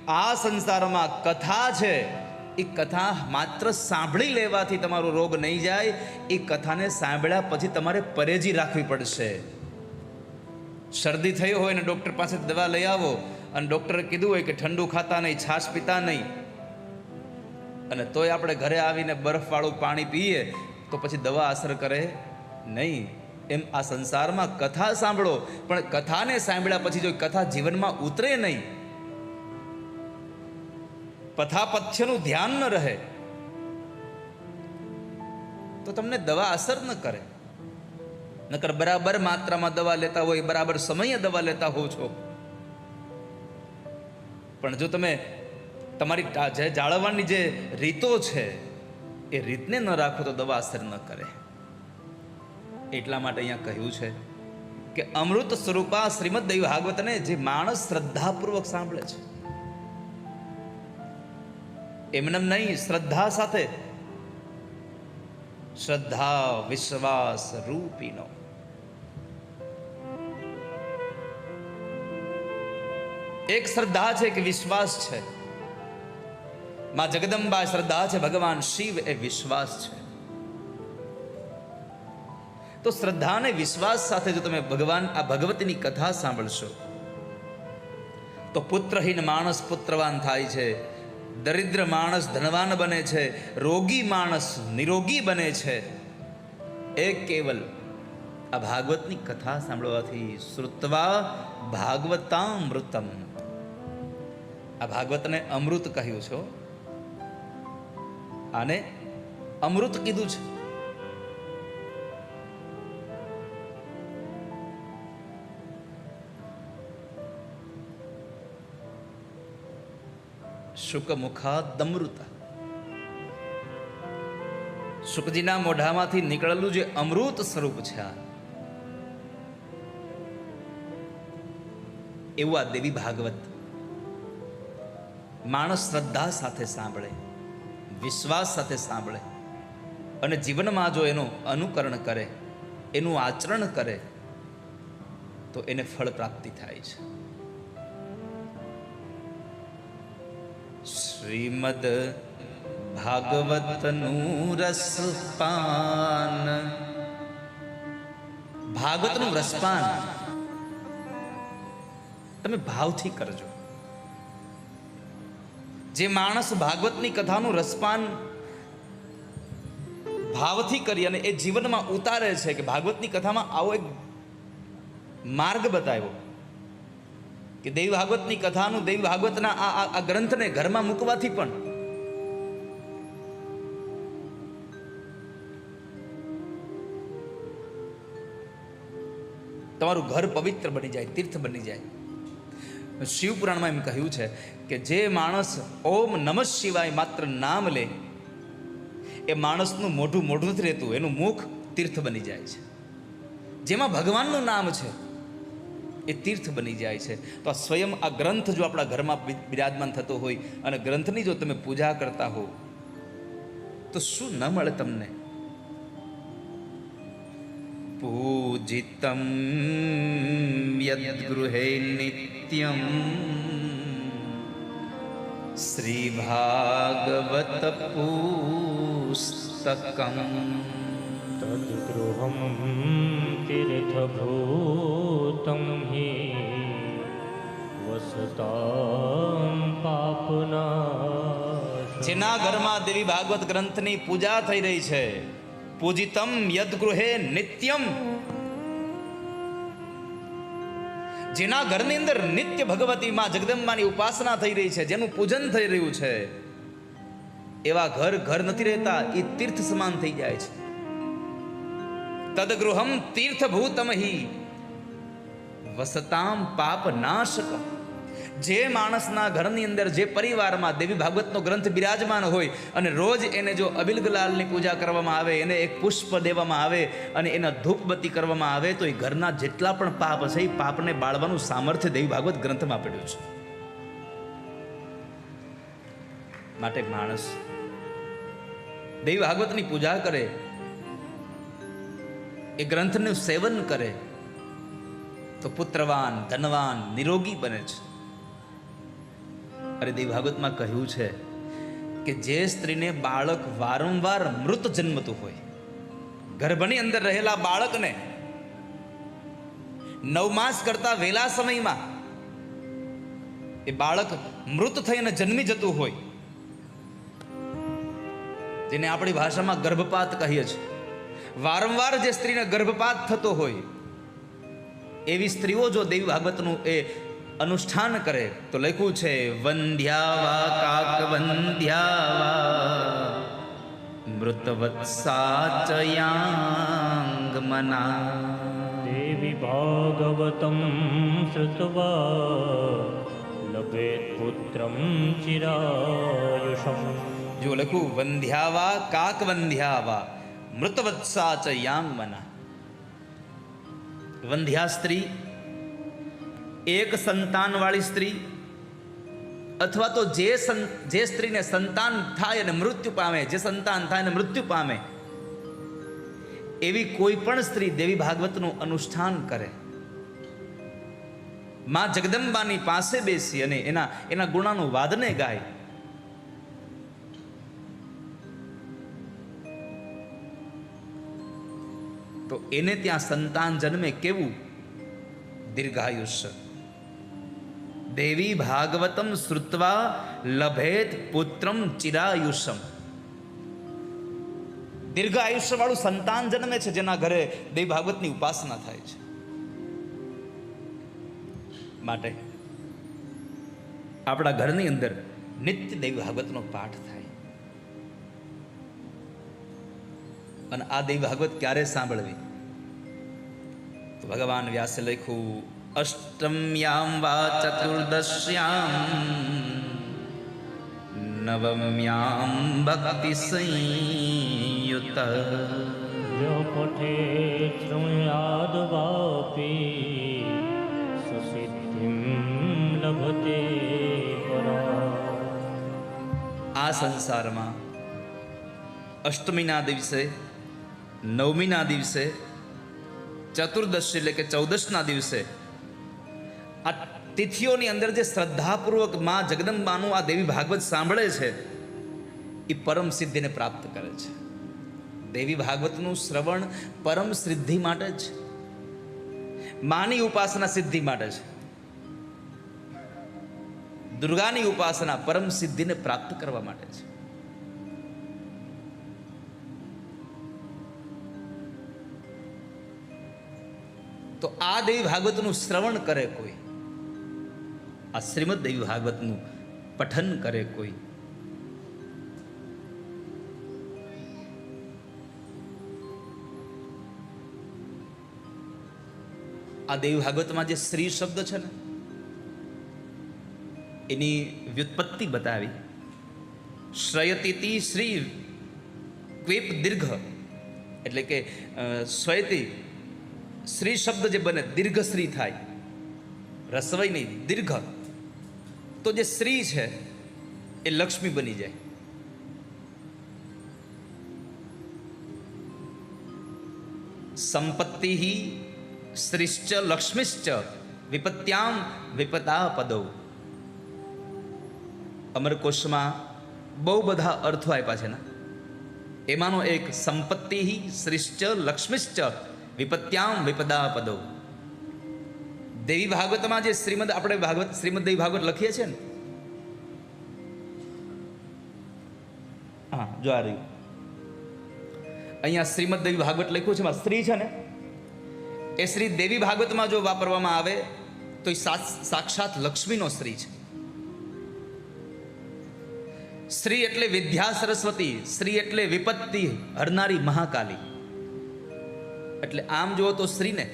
આ સંસારમાં કથા છે, એ કથા માત્ર સાંભળી લેવાથી તમારો રોગ નહીં જાય. એ કથાને સાંભળ્યા પછી તમારે પરેજી રાખવી પડશે. શરદી થઈ હોય ને ડૉક્ટર પાસે દવા લઈ આવો અને ડૉક્ટરે કીધું હોય કે ઠંડુ ખાતા નહીં, છાશ પીતા નહીં, અને તોય આપણે ઘરે આવીને બરફવાળું પાણી પીએ તો પછી દવા અસર કરે નહીં. એમ આ સંસારમાં કથા સાંભળો, પણ કથાને સાંભળ્યા પછી જો કથા જીવનમાં ઉતરે નહીં, પથાપથ્યનું ધ્યાન ન રહે, તો તમને દવા અસર ન કરે. નકર બરાબર માત્રામાં દવા લેતા હોય, બરાબર સમયે દવા લેતા હો છો, પણ જો તમે તમારી જે જાળવવાની જે રીતો છે એ રીતને ન રાખો તો દવા અસર ન કરે. એટલા માટે અહીંયા કહ્યું છે કે અમૃત સ્વરૂપા શ્રીમદ દેવી ભાગવતને જે માણસ શ્રદ્ધાપૂર્વક સાંભળે છે, એમને નહીં, શ્રદ્ધા સાથે, શ્રદ્ધા વિશ્વાસ રૂપીનો. એક શ્રદ્ધા છે કે વિશ્વાસ છે. માં જગદંબા શ્રદ્ધા છે, ભગવાન શિવ એ વિશ્વાસ છે. તો શ્રદ્ધા અને વિશ્વાસ સાથે જો તમે ભગવાન આ ભગવતીની કથા સાંભળશો તો પુત્રહીન માણસ પુત્રવાન થાય છે, દરિદ્ર માણસ ધનવાન બને છે, રોગી માણસ નિરોગી બને છે. એ કેવલ આ ભાગવતની કથા સાંભળવાથી. શ્રુત્વા ભાગવતામૃતમ. આ ભાગવતને અમૃત કહ્યું છે, આને અમૃત કીધું છે. શુકમુખાદમૃતા. શુકજીના મોઢામાંથી નીકળેલું જે અમૃત સ્વરૂપ છે, એવું આ દેવી ભાગવત માણસ શ્રદ્ધા સાથે સાંભળે, વિશ્વાસ સાથે સાંભળે અને જીવનમાં જો એનું અનુકરણ કરે, એનું આચરણ કરે તો એને ફળ પ્રાપ્તિ થાય છે. શ્રીમદ ભાગવતનું રસપાન. ભાગવતનું રસપાન તમે ભાવથી કરજો. જે માણસ ભાગવતની કથાનું રસપાન ભાવથી કરી અને એ જીવનમાં ઉતારે છે, કે ભાગવતની કથામાં આવો એક માર્ગ બતાવ્યો કે દેવી ભાગવતની કથાનું, દેવી ભાગવતના આ ગ્રંથને ઘરમાં મૂકવાથી પણ તમારું ઘર પવિત્ર બની જાય, તીર્થ બની જાય. શિવપુરાણમાં એમ કહ્યું છે કે જે માણસ ઓમ નમઃ શિવાય માત્ર નામ લે, એ માણસનું મોઢું મોઢું નથી રહેતું, એનું મુખ તીર્થ બની જાય છે. જેમાં ભગવાનનું નામ છે એ તીર્થ બની જાય છે. તો આ સ્વયં આ ગ્રંથ જો આપણા ઘરમાં બિરાજમાન થતો હોય અને ગ્રંથની જો તમે પૂજા કરતા હો તો શું ન મળે તમને? પૂજિતમ યદ્ગૃહે નિત્યમ શ્રી ભાગવત પુસ્તકમ તદ્ગૃહં તીર્થભૂતં હિ વસતાં પાપનાશનમ. જેના ઘરમાં દેવી ભાગવત ગ્રંથની પૂજા થઈ રહી છે, પૂજિતમ યદ્ગૃહે નિત્યમ, જેના ઘરની અંદર નિત્ય ભગવતી માં જગદંબાની ઉપાસના થઈ રહી છે, જેનું પૂજન થઈ રહ્યું છે, એવા ઘર ઘર નથી રહેતા, એ તીર્થ સમાન થઈ જાય છે. તદગૃહમ તીર્થભૂતમ હિ વસતામ પાપ નાશકમ. જે માણસના ઘરની અંદર, જે પરિવારમાં દેવી ભાગવતનો ગ્રંથ બિરાજમાન હોય અને રોજ એને જો અબિલ ગુલાલની પૂજા કરવામાં આવે, એને એક પુષ્પ દેવામાં આવે અને એના ધૂપબત્તી કરવામાં આવે તો એ ઘરના જેટલા પણ પાપ છે એ પાપને બાળવાનું સામર્થ્ય દેવી ભાગવત ગ્રંથમાં પડ્યું છે. માટે માણસ દેવી ભાગવતની પૂજા કરે, એ ગ્રંથનું સેવન કરે તો પુત્રવાન, ધનવાન, નિરોગી બને છે. અરે દેવી ભાગવતમાં કહ્યું છે કે જે સ્ત્રીને બાળક વારંવાર મૃત જન્મતું હોય, ગર્ભની અંદર રહેલા બાળકને 9 માસ કરતા વહેલા સમયમાં એ બાળક મૃત થઈને જન્મી જતું હોય, જેને આપણી ભાષામાં ગર્ભપાત કહીએ છીએ, વારંવાર જે સ્ત્રીને ગર્ભપાત થતો હોય, એવી સ્ત્રીઓ જો દેવી ભાગવતનું એ અનુષ્ઠાન કરે તો લખ્યું છે વંધ્યાવા કાક વંધ્યાવા મૃતવત્સાચયાંગમના. દેવી ભાગવતમ શ્રુત્વા લભેત પુત્રમ ચિરાયુષમ. જો લખ્યું વંધ્યાવા કાક વંધ્યાવા મૃતવત્સાચયાંગમના. વંધ્યા સ્ત્રી, એક સંતાન વાળી સ્ત્રી, અથવા તો જે સ્ત્રીને સંતાન થાય અને મૃત્યુ પામે, જે સંતાન થાય અને મૃત્યુ પામે, એવી કોઈ પણ સ્ત્રી દેવી ભાગવતનું અનુષ્ઠાન કરે, માં જગદંબાની પાસે બેસી અને એના ગુણાનું વાદને ગાય, તો એને ત્યાં સંતાન જન્મે. કેવું? દીર્ઘાયુષ્ય. દેવી ભાગવતમ શ્રુત્વા લભેત પુત્રમ ચિરાયુષમ. દીર્ઘ આયુષ્ય વાળું સંતાન જન્મે છે જેના ઘરે દેવી ભાગવતની ઉપાસના થાય છે. માટે આપણા ઘરની અંદર નિત્ય દેવી ભાગવતનો પાઠ થાય. અને આ દેવી ભાગવત ક્યારે સાંભળવી? તો ભગવાન વ્યાસે લખ્યું અષ્ટમ્યામ વા ચતુર્દશ્યામ નવમ્યામ ભક્તિ સંયુત. જો પઠે શૃણ્યાદ વાપી સુસિદ્ધિમ લભતે પરા. આ સંસારમાં અષ્ટમીના દિવસે, નવમીના દિવસે, ચતુર્દશી એટલે કે 14ના દિવસે, આ તિથિઓની અંદર જે શ્રદ્ધાપૂર્વક માં જગદંબાનું આ દેવી ભાગવત સાંભળે છે એ પરમ સિદ્ધિને પ્રાપ્ત કરે છે. દેવી ભાગવતનું શ્રવણ પરમ સિદ્ધિ માટે જ, માની ઉપાસના સિદ્ધિ માટે છે. દુર્ગાની ઉપાસના પરમ સિદ્ધિને પ્રાપ્ત કરવા માટે છે. તો આ દેવી ભાગવતનું શ્રવણ કરે કોઈ, આ શ્રીમદ દેવી ભાગવતનું પઠન કરે કોઈ, આ દેવી ભાગવતમાં જે શ્રી શબ્દ છે ને એની વ્યુત્પત્તિ બતાવી. શ્રયતીતિ શ્રી ક્વેપ દીર્ઘ એટલે કે શ્રયતી શ્રી શબ્દ જે બને દીર્ઘ શ્રી થાય, રસવઈ નહીં, દીર્ઘ. તો જે શ્રી છે એ લક્ષ્મી બની જાય. સંપત્તિ શ્રીશ્ચ લક્ષ્મીશ્ચ વિપત્યામ વિપતા પદૌ. અમરકોશમાં બહુ બધા અર્થો આપ્યા છે ને, એમાંનો એક સંપત્તિ શ્રીશ્ચ લક્ષ્મીશ્ચ વિપત્યામ વિપદા પદો. દેવી ભાગવતમાં જે શ્રીમદ દેવી ભાગવત લખીએ છીએ ને, હા જો આ રહ્યું અહીંયા શ્રીમદ દેવી ભાગવત લખ્યું છે, સ્ત્રી છે ને એ શ્રી દેવી ભાગવતમાં જો વાપરવામાં આવે તો એ સાક્ષાત લક્ષ્મીનો શ્રી છે. શ્રી એટલે વિદ્યા સરસ્વતી, શ્રી એટલે વિપત્તિ હરનારી મહાકાલી. એટલે આમ જુઓ તો શ્રીને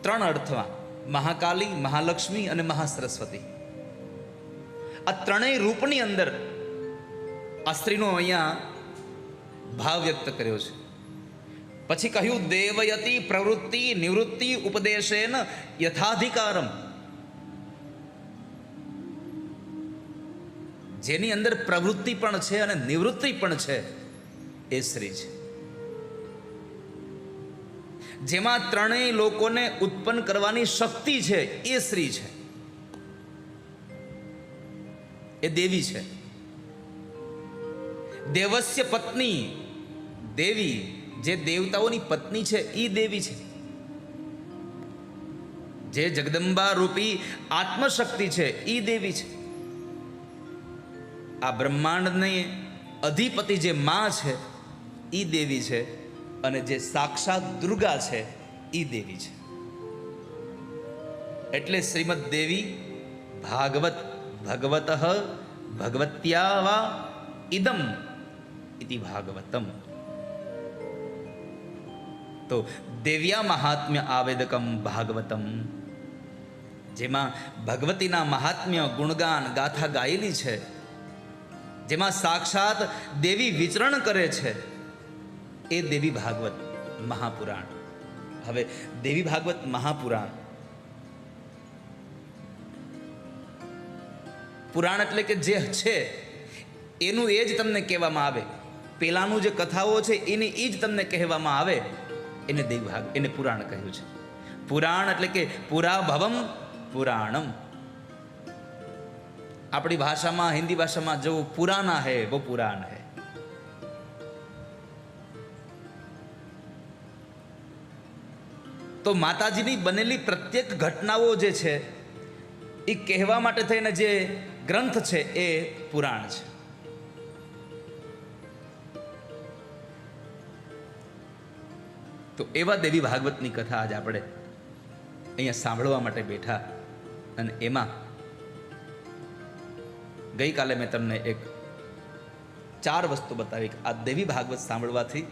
3 અર્થમાં, મહાકાલી, મહાલક્ષ્મી અને મહાસરસ્વતી, આ ત્રણેય રૂપની અંદર આ સ્ત્રીનો અહીંયા ભાવ વ્યક્ત કર્યો છે. પછી કહ્યું દેવયતી પ્રવૃત્તિ નિવૃત્તિ ઉપદેશેન યથાધિકારમ. જેની અંદર પ્રવૃત્તિ પણ છે અને નિવૃત્તિ પણ છે એ શ્રી છે. જેમાં ત્રણેય લોકોને ઉત્પન્ન કરવાની શક્તિ છે એ શ્રી છે. એ દેવી છે. દેવસ્ય પત્ની, દેવી જે દેવતાઓની પત્ની છે એ દેવી છે. જે જગદંબા રૂપી આત્મશક્તિ છે એ દેવી છે. આ બ્રહ્માંડની અધિપતિ જે માં છે એ દેવી છે, અને જે સાક્ષાત દુર્ગા છે એ દેવી છે. એટલે શ્રીમદ દેવી ભાગવત ભગવત ભગવત્યા વા ઇદમ ઇતિ ભાગવતમ. તો દેવ્યા મહાત્મ્ય આવેદકમ ભાગવતમ, જેમાં ભગવતીના મહાત્મ્ય ગુણગાન ગાથા ગાયેલી છે, જેમાં સાક્ષાત દેવી વિચરણ કરે છે, એ દેવી ભાગવત મહાપુરાણ. હવે દેવી ભાગવત મહાપુરાણ, પુરાણ એટલે કે જે છે એનું એ જ તમને કહેવામાં આવે. પેલાનું જે કથાઓ છે એની એ જ તમને કહેવામાં આવે, એને દેવી ભાગ, એને પુરાણ કહ્યું છે. પુરાણ એટલે કે પુરા ભવમ પુરાણમ. આપણી ભાષામાં, હિન્દી ભાષામાં જો પુરાના હૈ વો પુરાણ હૈ. તો માતાજીની બનેલી પ્રત્યેક ઘટનાઓ જે છે એ કહેવા માટે થઈને જે ગ્રંથ છે એ પુરાણ છે. તો એવા દેવી ભાગવતની કથા આજે આપણે અહીંયા સાંભળવા માટે બેઠા. અને એમાં ગઈકાલે મેં તમને એક 4 વસ્તુ બતાવી કે આ દેવી ભાગવત સાંભળવાથી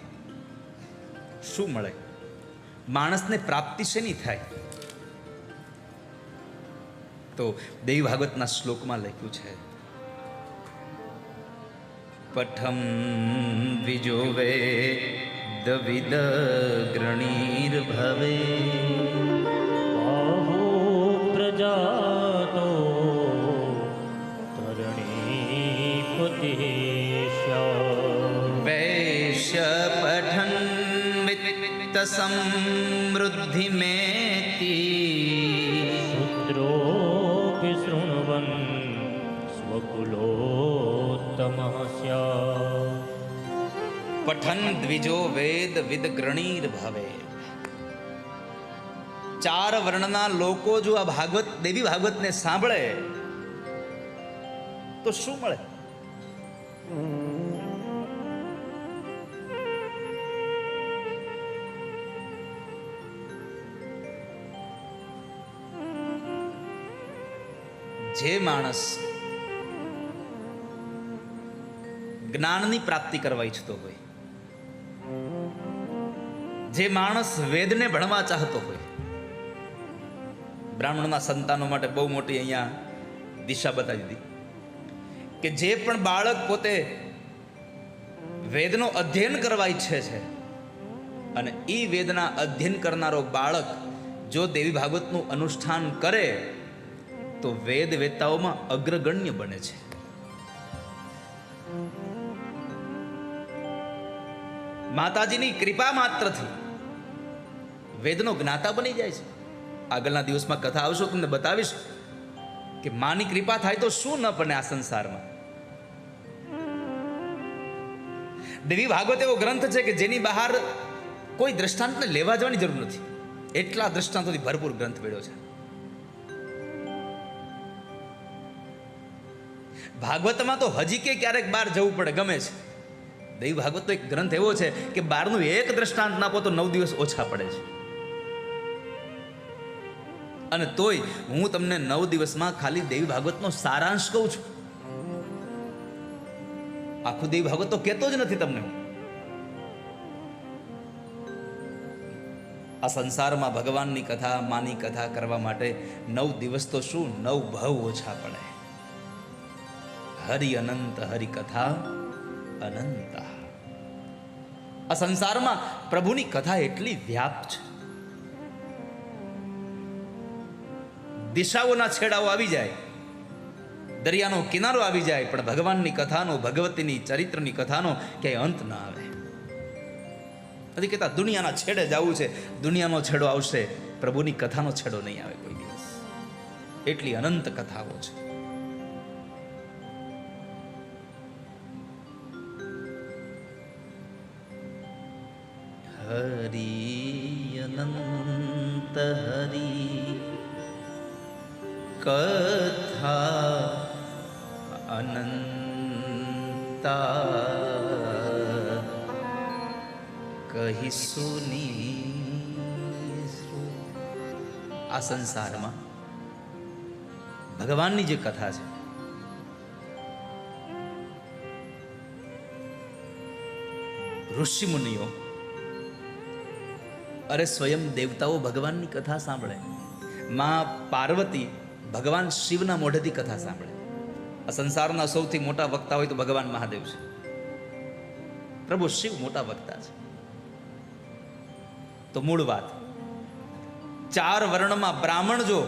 શું મળે, માણસને પ્રાપ્તિ શેની થાય. તો દેવી ભાગવતના શ્લોકમાં લખ્યું છે, પઠમ વિજોવે દવિદ ગ્રણીર ભવે બાહુ પ્રજાતો તરણીપતિ વૈશ્ય પઠન વિત્ત સમૃદ્ધિ મેતિ શુદ્રો શૃણવન સ્વકુલોત્તમઃ સ્યાત્. પઠન દ્વિજો વેદ વિદ ગ્રણીર ભવે. 4 વર્ણના લોકો જો આ ભાગવત દેવી ભાગવતને સાંભળે તો શું મળે? જે માણસ જ્ઞાનની પ્રાપ્તિ કરવા ઈચ્છતો હોય, જે માણસ વેદને ભણવા ચાહતો હોય, બ્રાહ્મણના સંતાનો માટે બહુ મોટી અહીંયા દિશા બતાવી દીધી કે જે પણ બાળક પોતે વેદનો અધ્યયન કરવા ઈચ્છે છે અને એ વેદના અધ્યયન કરનારો બાળક જો દેવી ભાગવતનું અનુષ્ઠાન કરે તો વેદ વેતાઓમાં અગ્રગણ્ય બને છે. માતાજીની કૃપા માત્રથી વેદનો જ્ઞાતા બની જાય છે. આગળના દિવસમાં કથા આવશો તમને બતાવીશ કે માની કૃપા થાય તો શું ન બને આ સંસારમાં. દેવી ભાગવત એવો ગ્રંથ છે કે જેની બહાર કોઈ દ્રષ્ટાંતને લેવા જવાની જરૂર નથી. એટલા દ્રષ્ટાંતોથી ભરપૂર ગ્રંથ મેળ્યો છે. ભાગવતમાં તો હજી કે ક્યારેક બહાર જવું પડે ગમે છે. દેવી ભાગવત તો એક ગ્રંથ એવો છે કે બહારનું એક દ્રષ્ટાંત ના આપો તો 9 દિવસ ઓછા પડે છે. અને તોય હું તમને 9 દિવસમાં ખાલી દેવી ભાગવતનો સારાંશ કહું છું. આખું દેવી ભાગવત તો કહેતો જ નથી તમને. આ સંસારમાં ભગવાનની કથા, માની કથા કરવા માટે 9 દિવસ તો શું 9 ભવ ઓછા પડે. હરિ અનંત હરિ કથા અનંત. આ સંસારમાં પ્રભુની કથા એટલી વ્યાપ્ત છે. દિશાઓના છેડાઓ આવી જાય, દરિયાનો કિનારો આવી જાય, પણ ભગવાનની કથાનો, ભગવતીની ચરિત્રની કથાનો ક્યાંય અંત ના આવે. નથી કહેતા દુનિયાના છેડે જવું છે, દુનિયાનો છેડો આવશે, પ્રભુની કથાનો છેડો નહીં આવે કોઈ દિવસ. એટલી અનંત કથાઓ છે. હરિ અનંત હરિ કથા અનંતા કહી સુની. આ સંસારમાં ભગવાનની જે કથા છે, ઋષિ મુનિઓ અરે સ્વયં દેવતાઓ ભગવાનની કથા સાંભળે. માં પાર્વતી ભગવાન શિવના મોઢેથી કથા સાંભળે. આ સંસારના સૌથી મોટા વક્તા હોય તો ભગવાન મહાદેવ છે. પ્રભુ શિવ મોટા વક્તા છે. તો મૂળ વાત, 4 વર્ણમાં બ્રાહ્મણ જો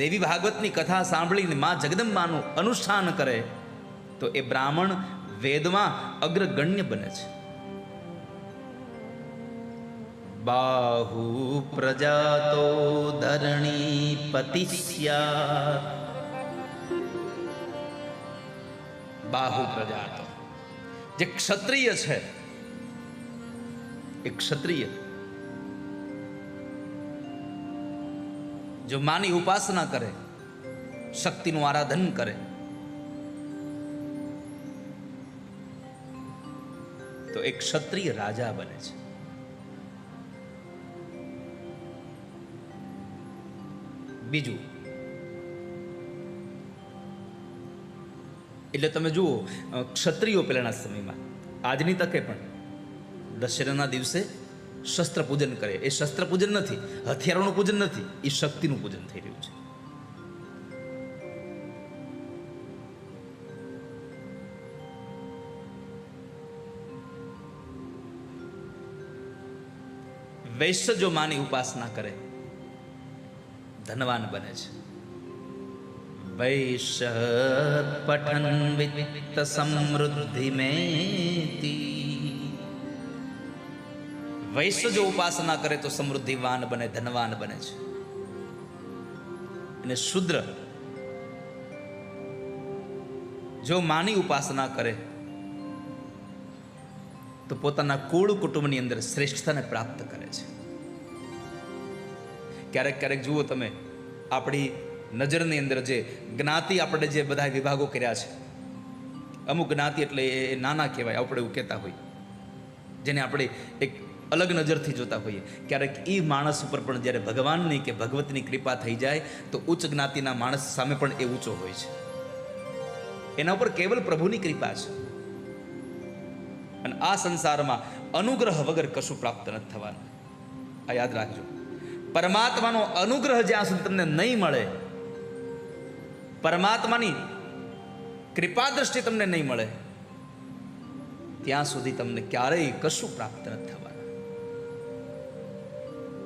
દેવી ભાગવતની કથા સાંભળીને માં જગદંબાનું અનુષ્ઠાન કરે તો એ બ્રાહ્મણ વેદમાં અગ્રગણ્ય બને છે. બાહુ પ્રજાતો ધરણી પતિસ્યાત. બાહુ પ્રજાતો જે ક્ષત્રિય છે, એ ક્ષત્રિય જો માની ઉપાસના કરે, શક્તિનું આરાધન કરે, તો એક ક્ષત્રિય રાજા બને છે. બીજું એટલે તમે જુઓ, ક્ષત્રિયો પહેલાના સમયમાં, આજની તકે પણ દશેરાના દિવસે શસ્ત્ર પૂજન કરે. એ શસ્ત્ર પૂજન નથી, હથિયારોનું પૂજન નથી, એ શક્તિનું પૂજન થઈ રહ્યું છે. વૈશ્ય જો માની ઉપાસના કરે ધનવાન બને છે. વૈશ્ય પઠન વિત્ત સમૃદ્ધિ મેતી. વૈશ્ય જો ઉપાસના કરે તો સમૃદ્ધિવાન બને, ધનવાન બને છે. અને શુદ્ર જો માની ઉપાસના કરે તો પોતાના કુળ કુટુંબની અંદર શ્રેષ્ઠતાને પ્રાપ્ત કરે છે. ક્યારેક ક્યારેક જુઓ તમે, આપણી નજરની અંદર જે જ્ઞાતિ, આપણે જે બધા વિભાગો કર્યા છે, અમુક જ્ઞાતિ એટલે એ નાના કહેવાય, આપણે એવું કહેતા હોઈએ, જેને આપણે એક અલગ નજરથી જોતા હોઈએ. ક્યારેક એ માણસ ઉપર પણ જ્યારે ભગવાનની કે ભગવતની કૃપા થઈ જાય તો ઉચ્ચ જ્ઞાતિના માણસ સામે પણ એ ઊંચો હોય છે. એના ઉપર કેવલ પ્રભુની કૃપા છે. અને આ સંસારમાં અનુગ્રહ વગર કશું પ્રાપ્ત નથી થવાનું. આ યાદ રાખજો. પરમાત્માનો અનુગ્રહ જ્યાં સુધી તમને નહીં મળે, પરમાત્માની કૃપા દ્રષ્ટિ તમને નહીં મળે, ત્યાં સુધી તમને ક્યારેય કશું પ્રાપ્ત નથી થવાનું.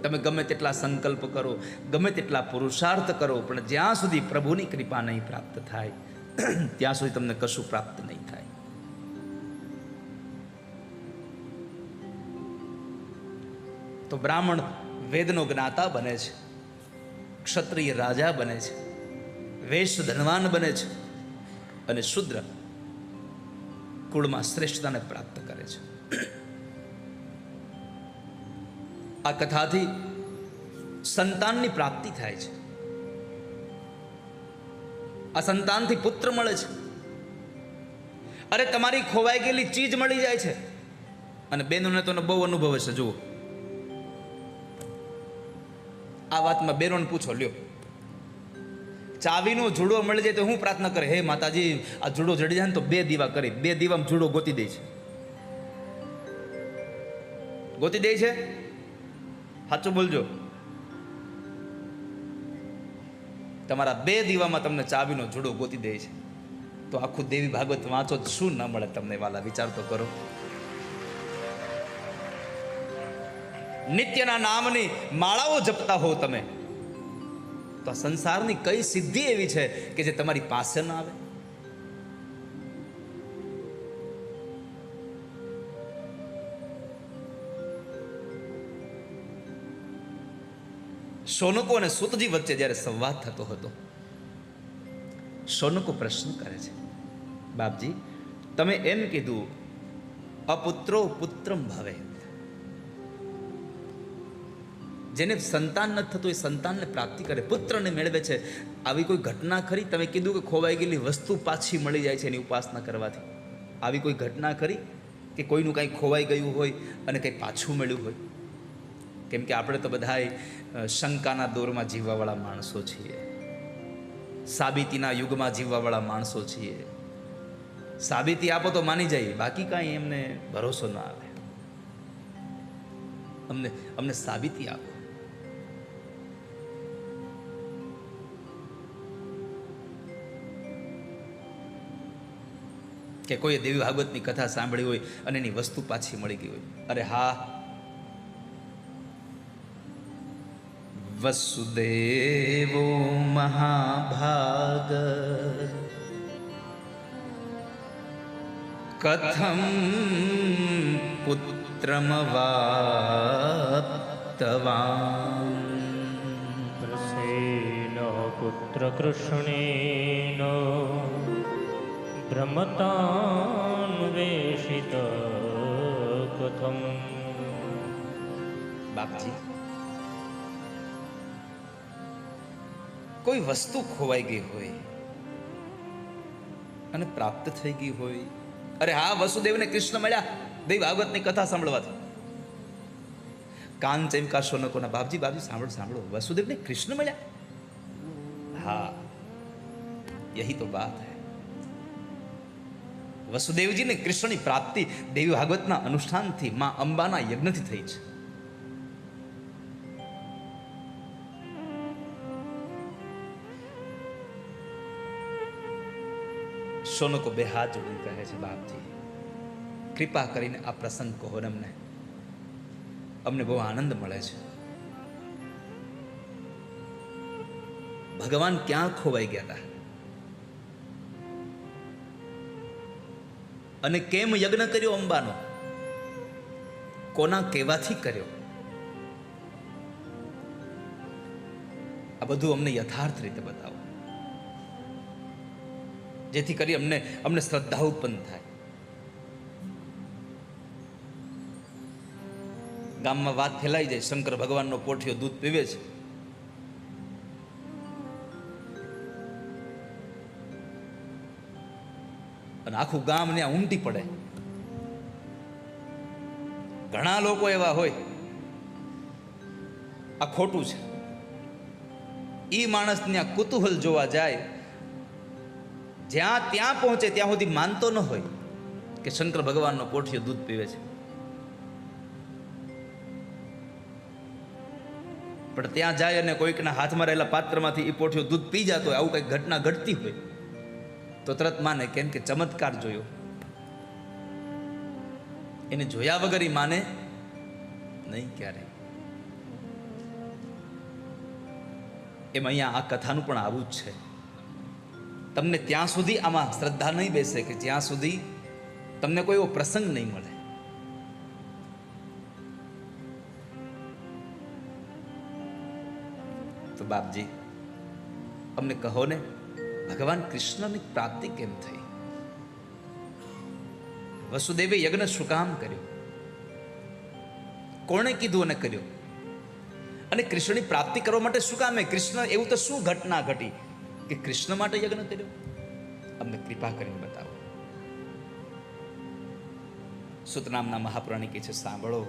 તમે ગમે તેટલા સંકલ્પ કરો, ગમે તેટલા પુરુષાર્થ કરો, પણ જ્યાં સુધી પ્રભુની કૃપા નહીં પ્રાપ્ત થાય ત્યાં સુધી તમને કશું પ્રાપ્ત નહીં થાય. તો બ્રાહ્મણ વેદનો જ્ઞાતા બને છે, ક્ષત્રિય રાજા બને છે, વૈશ્ય ધનવાન બને છે, અને શુદ્ર કુળમાં શ્રેષ્ઠતાને પ્રાપ્ત કરે છે. આ કથાથી સંતાનની પ્રાપ્તિ થાય છે. આ સંતાનથી પુત્ર મળે છે. અરે તમારી ખોવાઈ ગયેલી ચીજ મળી જાય છે. અને બહેનોને તો બહુ અનુભવ છે. જુઓ, આ વાતમાં બેરોને પૂછો, લ્યો, ચાવીનો જુડો મળી જાય તો હું પ્રાર્થના કરે, હે માતાજી આ જુડો જડી જાય ને તો 2 દીવા કરી, 2 દીવામાં જુડો ગોતી દે છે. ગોતી દે છે? સાચું બોલજો. તમારા 2 દીવામાં તમને ચાવીનો જુડો ગોતી દે છે, તો આખું દેવી ભાગવત વાંચો શું ન મળે તમને વાલા? વિચાર તો કરો. નિત્યના નામની માળાઓ જપતા હો તમે, તો આ સંસારની કઈ સિદ્ધિ એવી છે કે જે તમારી પાસે ના આવે? શૌનકો અને સૂતજી વચ્ચે જ્યારે સંવાદ થતો હતો, શૌનકો પ્રશ્ન કરે છે, બાપજી તમે એમ કીધું અપુત્રો પુત્રમ ભવે, જેને સંતાન નથી થતું એ સંતાનને પ્રાપ્તિ કરે, પુત્રને મેળવે છે. આવી કોઈ ઘટના ખરી? તમે કીધું કે ખોવાઈ ગયેલી વસ્તુ પાછી મળી જાય છે એની ઉપાસના કરવાથી. આવી કોઈ ઘટના ખરી કે કોઈનું કંઈ ખોવાઈ ગયું હોય અને કંઈ પાછું મળ્યું હોય? કેમ કે આપણે તો બધાય શંકાના દોરમાં જીવવાવાળા માણસો છીએ, સાબિતીના યુગમાં જીવવાવાળા માણસો છીએ. સાબિતી આપો તો માની જાય, બાકી કાંઈ એમને ભરોસો ના આવે. અમને સાબિતી આપો. કે કોઈએ દેવી ભાગવતની કથા સાંભળી હોય અને એની વસ્તુ પાછી મળી ગઈ હોય. અરે હા, વસુદેવો મહાભાગ કથમ પુત્રમવાપ્તવાન. પ્રસેન પુત્ર કૃષ્ણેન ભ્રમતાન્વેષિત કથમ. બાપજી, કોઈ વસ્તુ ખોવાઈ ગઈ હોય અને પ્રાપ્ત થઈ ગઈ હોય. અરે હા, વસુદેવને કૃષ્ણ મળ્યા દેવ ભાગવતની કથા સાંભળવાથી. કાન ચમકા શોનકોના, બાપજી સાંભળો સાંભળો, વસુદેવને કૃષ્ણ મળ્યા. હા, યહી તો બાત હૈ. વસુદેવજીને કૃષ્ણની પ્રાપ્તિ દેવી ભાગવતના અનુષ્ઠાનથી, માં અંબાના યજ્ઞથી થઈ છે. શોનકો બે હાથ જોડીને કહે છે, બાપજી કૃપા કરીને આ પ્રસંગ કહો ને અમને બહુ આનંદ મળે છે. ભગવાન ક્યાં ખોવાઈ ગયા હતા અને કેમ યજ્ઞ કર્યો અંબાનો, કોના કહેવાથી કર્યો, આ બધું અમને યથાર્થ રીતે બતાવો, જેથી કરી અમને શ્રદ્ધા ઉત્પન્ન થાય. ગામમાં વાત ફેલાઈ જાય, શંકર ભગવાનનો પોઠિયો દૂધ પીવે છે. અને આખું ગામ ને ઉમટી પડે. ઘણા લોકો એવા હોય, આ ખોટું છે. ઈ માણસ ત્યાં કુતૂહલ જોવા જાય, જ્યાં ત્યાં પહોંચે ત્યાં સુધી માનતો ન હોય કે શંકર ભગવાનનો પોઠિયો દૂધ પીવે છે. પણ ત્યાં જાય અને કોઈકના હાથમાં રહેલા પાત્રમાંથી એ પોઠિયો દૂધ પી જતો હોય, આવું કંઈક ઘટના ઘટતી હોય તો તરત માને, કેમ કે ચમત્કાર જોયો. એને જોયા વગર ઈ માને નહીં ક્યારે. એમ અહીંયા આ કથાનું પણ આવું જ છે. તમને ત્યાં સુધી આમાં શ્રદ્ધા નહીં બેસે કે જ્યાં સુધી તમને કોઈ એવો પ્રસંગ નહીં મળે. તો બાપજી અમને કહો ને, ભગવાન કૃષ્ણની પ્રાપ્તિ કેમ થઈ? વસુદેવે યજ્ઞ શું કામ કર્યો? કોણે કીધું અને કર્યો? અને કૃષ્ણની પ્રાપ્તિ કરવા માટે શું કામ? કૃષ્ણ એવું તો શું ઘટના ઘટી કે કૃષ્ણ માટે યજ્ઞ કર્યો? અમને કૃપા કરીને બતાવો. સૂતનામના મહાપુરાણી કહે છે, સાંભળો.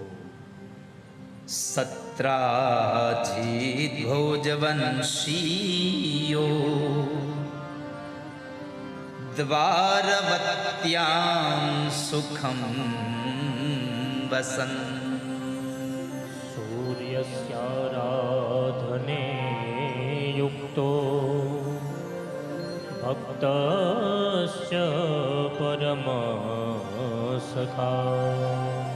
સત્રાજીત ભોજવંશીયો દ્વારવત્યામ સુખમ વસન. સૂર્યસ્યારાધને યુક્તો ભક્તસ્ય પરમ સખા.